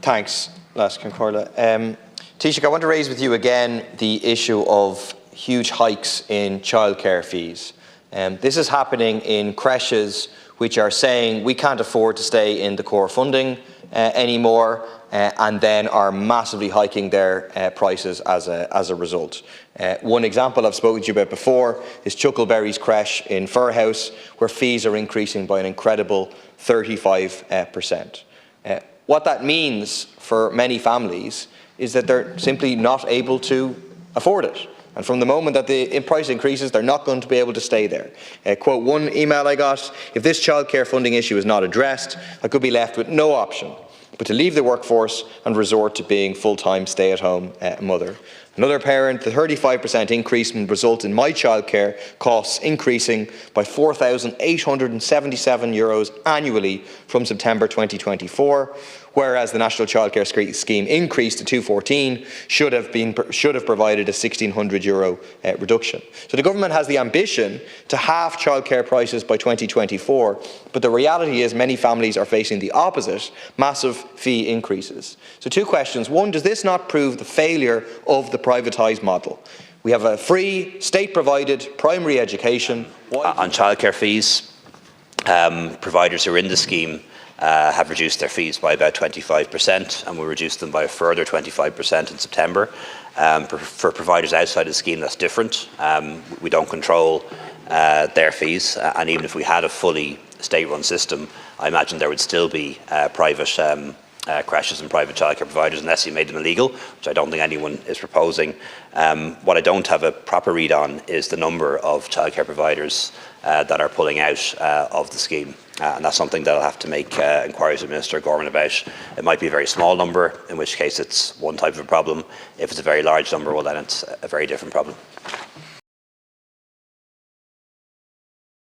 Thanks, Las Concorda. Taoiseach, I want to raise with you again the issue of huge hikes in childcare fees. This is happening in creches which are saying we can't afford to stay in the core funding anymore, and then are massively hiking their prices as a result. One example I've spoken to you about before is Chuckleberry's creche in Firhouse, where fees are increasing by an incredible 35%. What that means for many families is that they're simply not able to afford it. And from the moment that the price increases, they're not going to be able to stay there. Quote one email I got: if this childcare funding issue is not addressed, I could be left with no option but to leave the workforce and resort to being full-time stay-at-home mother. Another parent: the 35% increase will result in my childcare costs increasing by €4,877 annually from September 2024, whereas the National Childcare Scheme increase to €214 should have provided a €1,600 reduction. So the government has the ambition to halve childcare prices by 2024, but the reality is many families are facing the opposite: massive fee increases. So two questions. One, does this not prove the failure of the privatised model? We have a free, state-provided primary education. On childcare fees, providers who are in the scheme have reduced their fees by about 25%, and will reduce them by a further 25% in September. For providers outside the scheme, that's different. We don't control their fees, and even if we had a fully state-run system, I imagine there would still be private creches and private childcare providers unless you made them illegal, which I don't think anyone is proposing. What I don't have a proper read on is the number of childcare providers that are pulling out of the scheme. And that's something that I'll have to make inquiries with Minister Gorman about. It might be a very small number, in which case it's one type of a problem. If it's a very large number, well then it's a very different problem.